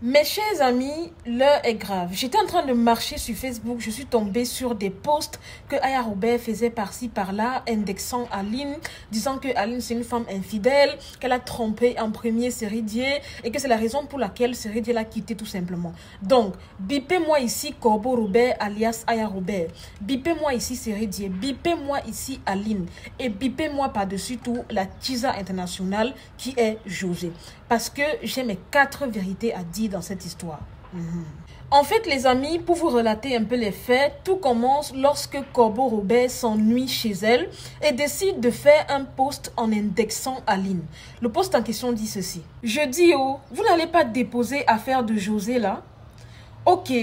Mes chers amis, l'heure est grave. J'étais en train de marcher sur Facebook, je suis tombée sur des posts que Aya Robert faisait par-ci par-là, indexant Aline, disant que Aline c'est une femme infidèle, qu'elle a trompé en premier Seridier et que c'est la raison pour laquelle Seridier l'a quitté tout simplement. Donc, bipez-moi ici Corbeau Robert alias Aya Robert, bipez-moi ici Seridier, bipez-moi ici Aline et bipez-moi par-dessus tout la Tisa internationale qui est José. Parce que j'ai mes 4 vérités à dire dans cette histoire. En fait, les amis, pour vous relater un peu les faits, tout commence lorsque Corbeau Robert s'ennuie chez elle et décide de faire un post en indexant Aline. Le post en question dit ceci. Je dis oh, vous n'allez pas déposer affaire de José là? Ok,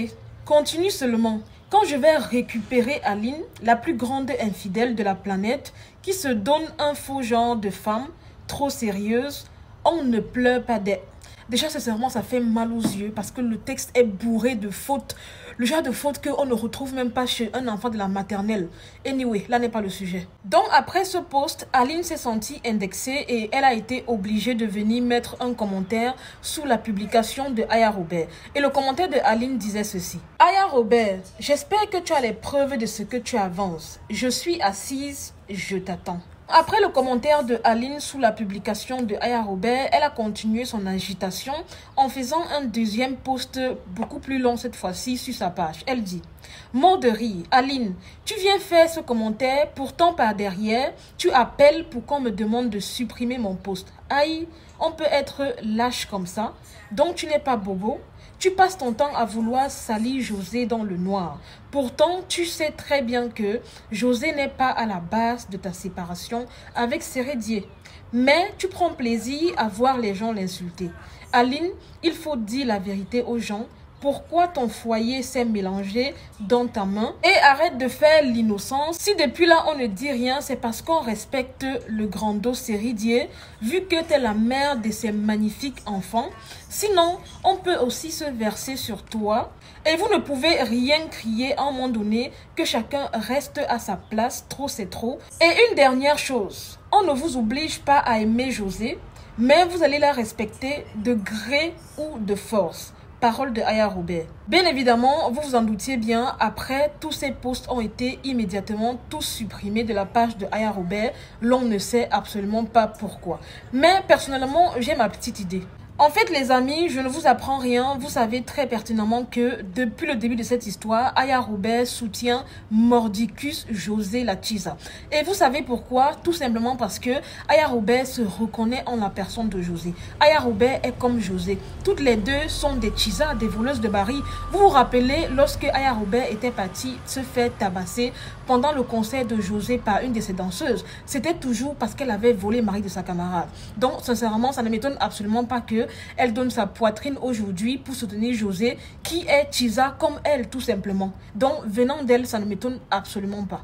continue seulement. Quand je vais récupérer Aline, la plus grande infidèle de la planète, qui se donne un faux genre de femme, trop sérieuse, on ne pleure pas d'elle. Déjà, sincèrement, ça fait mal aux yeux parce que le texte est bourré de fautes. Le genre de fautes qu'on ne retrouve même pas chez un enfant de la maternelle. Anyway, là n'est pas le sujet. Donc, après ce post, Aline s'est sentie indexée et elle a été obligée de venir mettre un commentaire sous la publication de Aya Robert. Et le commentaire de Aline disait ceci. Aya Robert, j'espère que tu as les preuves de ce que tu avances. Je suis assise, je t'attends. Après le commentaire de Aline sous la publication de Aya Robert, elle a continué son agitation en faisant un deuxième post beaucoup plus long cette fois-ci sur sa page. Elle dit « Mort de rire, Aline, tu viens faire ce commentaire, pourtant par derrière, tu appelles pour qu'on me demande de supprimer mon post. Aïe, on peut être lâche comme ça, donc tu n'es pas bobo. Tu passes ton temps à vouloir salir José dans le noir. Pourtant, tu sais très bien que José n'est pas à la base de ta séparation avec Seridier. Mais tu prends plaisir à voir les gens l'insulter. Aline, il faut dire la vérité aux gens. Pourquoi ton foyer s'est mélangé dans ta main? Et arrête de faire l'innocence. Si depuis là on ne dit rien, c'est parce qu'on respecte le grand dos Seridier, vu que tu es la mère de ces magnifiques enfants. Sinon, on peut aussi se verser sur toi. Et vous ne pouvez rien crier à un moment donné, que chacun reste à sa place, trop c'est trop. Et une dernière chose, on ne vous oblige pas à aimer José, mais vous allez la respecter de gré ou de force. Parole de Aya Robert. Bien évidemment, vous vous en doutiez bien, après, tous ces posts ont été immédiatement tous supprimés de la page de Aya Robert. L'on ne sait absolument pas pourquoi. Mais personnellement, j'ai ma petite idée. En fait, les amis, je ne vous apprends rien. Vous savez très pertinemment que depuis le début de cette histoire, Aya Robert soutient Mordicus José la Tisa. Et vous savez pourquoi? Tout simplement parce que Aya Robert se reconnaît en la personne de José. Aya Robert est comme José. Toutes les deux sont des Tisa, des voleuses de barils. Vous vous rappelez lorsque Aya Robert était partie se faire tabasser pendant le concert de José par une de ses danseuses? C'était toujours parce qu'elle avait volé le mari de sa camarade. Donc, sincèrement, ça ne m'étonne absolument pas que elle donne sa poitrine aujourd'hui pour soutenir José, qui est Tisa comme elle, tout simplement. Donc, venant d'elle, ça ne m'étonne absolument pas.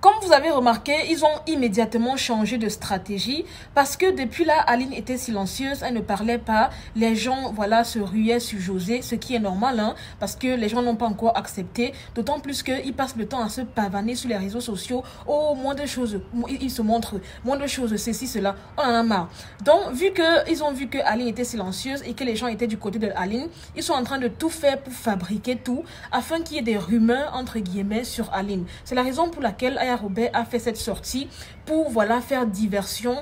Comme vous avez remarqué, ils ont immédiatement changé de stratégie parce que depuis là, Aline était silencieuse, elle ne parlait pas. Les gens, voilà, se ruaient sur José, ce qui est normal, hein, parce que les gens n'ont pas encore accepté. D'autant plus qu'ils passent le temps à se pavaner sur les réseaux sociaux. Oh, moins de choses, ils se montrent, moins de choses, ceci, cela. On en a marre. Donc, ils ont vu que Aline était silencieuse et que les gens étaient du côté de Aline, ils sont en train de tout faire pour fabriquer tout afin qu'il y ait des rumeurs, entre guillemets, sur Aline. C'est la raison pour laquelle Aya Robert a fait cette sortie pour voilà faire diversion,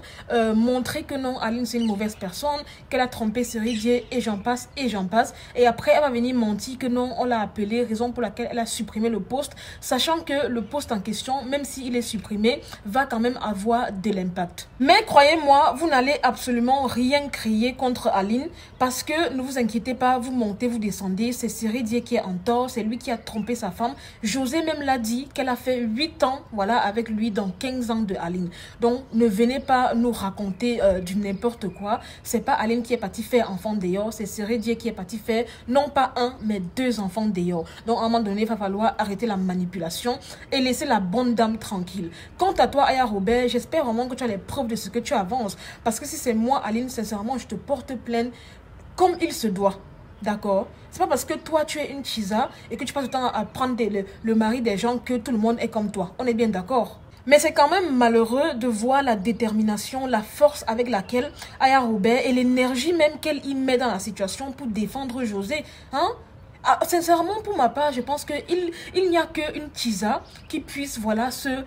montrer que non, Aline c'est une mauvaise personne, qu'elle a trompé Seridier et j'en passe et j'en passe. Et après elle va venir mentir que non, on l'a appelée, raison pour laquelle elle a supprimé le post, sachant que le post en question, même s'il est supprimé, va quand même avoir de l'impact. Mais croyez-moi, vous n'allez absolument rien crier contre Aline parce que ne vous inquiétez pas, vous montez, vous descendez, c'est Seridier qui est en tort, c'est lui qui a trompé sa femme. José même l'a dit qu'elle a fait 8 ans voilà, avec lui dans 15 ans de Aline. Donc, ne venez pas nous raconter du n'importe quoi. C'est pas Aline qui est partie faire enfant dehors, c'est Seridier qui est parti faire non pas un, mais 2 enfants dehors. Donc, à un moment donné, il va falloir arrêter la manipulation et laisser la bonne dame tranquille. Quant à toi, Aya Robert, j'espère vraiment que tu as les preuves de ce que tu avances. Parce que si c'est moi, Aline, sincèrement, je te porte plainte comme il se doit. D'accord? C'est pas parce que toi tu es une Tisa et que tu passes le temps à prendre le mari des gens que tout le monde est comme toi. On est bien d'accord? Mais c'est quand même malheureux de voir la détermination, la force avec laquelle Aya Robert et l'énergie même qu'elle y met dans la situation pour défendre José. Hein? Ah, sincèrement, pour ma part, je pense qu'il n'y a qu'une Tisa qui puisse voilà, se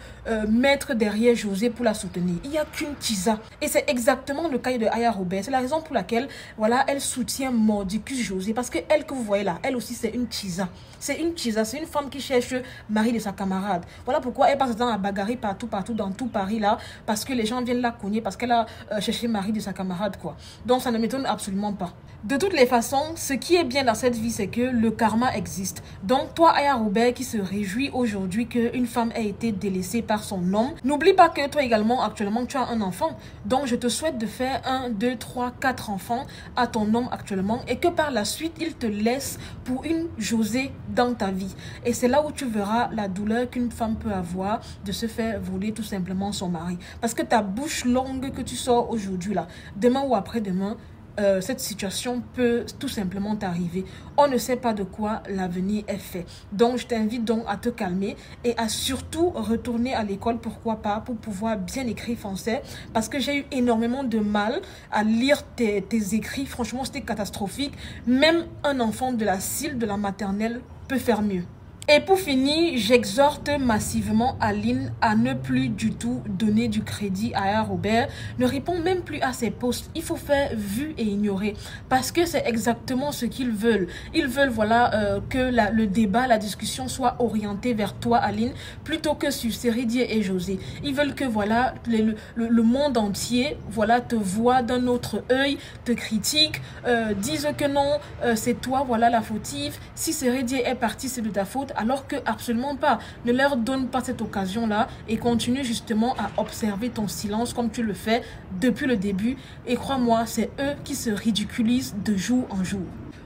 mettre derrière José pour la soutenir. Il n'y a qu'une Tisa. Et c'est exactement le cas de Aya Robert. C'est la raison pour laquelle voilà, elle soutient mordicus José. Parce que elle que vous voyez là, elle aussi, c'est une Tisa. C'est une Tisa, c'est une femme qui cherche le mari de sa camarade. Voilà pourquoi elle passe dans la bagarre partout, dans tout Paris là. Parce que les gens viennent la cogner, parce qu'elle a cherché le mari de sa camarade, quoi. Donc ça ne m'étonne absolument pas. De toutes les façons, ce qui est bien dans cette vie, c'est que le karma existe. Donc toi, Aya Robert, qui se réjouit aujourd'hui qu'une femme ait été délaissée par son homme, n'oublie pas que toi également, actuellement, tu as un enfant. Donc je te souhaite de faire 1, 2, 3, 4 enfants à ton homme actuellement et que par la suite, il te laisse pour une José dans ta vie. Et c'est là où tu verras la douleur qu'une femme peut avoir de se faire voler tout simplement son mari. Parce que ta bouche longue que tu sors aujourd'hui là, demain ou après-demain, cette situation peut tout simplement t'arriver. On ne sait pas de quoi l'avenir est fait. Donc, je t'invite donc à te calmer et à surtout retourner à l'école, pourquoi pas, pour pouvoir bien écrire français. Parce que j'ai eu énormément de mal à lire tes écrits. Franchement, c'était catastrophique. Même un enfant de la CIL, de la maternelle, peut faire mieux. Et pour finir, j'exhorte massivement Aline à ne plus du tout donner du crédit à Aya Robert. Ne répond même plus à ses posts. Il faut faire vu et ignorer. Parce que c'est exactement ce qu'ils veulent. Ils veulent voilà, que le débat, la discussion soit orientée vers toi, Aline, plutôt que sur Seridier et José. Ils veulent que voilà, le monde entier voilà, te voit d'un autre œil, te critique, disent que non, c'est toi voilà, la fautive. Si Seridier est parti, c'est de ta faute. Alors que absolument pas. Ne leur donne pas cette occasion-là et continue justement à observer ton silence comme tu le fais depuis le début. Et crois-moi, c'est eux qui se ridiculisent de jour en jour.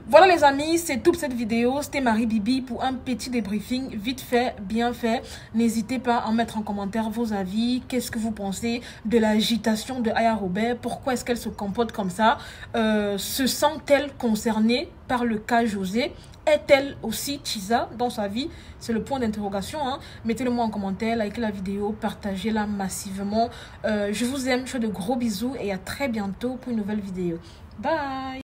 Voilà les amis, c'est toute cette vidéo. C'était Marie Bibi pour un petit débriefing vite fait, bien fait. N'hésitez pas à mettre en commentaire vos avis. Qu'est-ce que vous pensez de l'agitation de Aya Robert? Pourquoi est-ce qu'elle se comporte comme ça? Se sent-elle concernée par le cas José? Est-elle aussi Tisa dans sa vie? C'est le point d'interrogation. Hein. Mettez-le moi en commentaire, likez la vidéo, partagez-la massivement. Je vous aime, je fais de gros bisous et à très bientôt pour une nouvelle vidéo. Bye!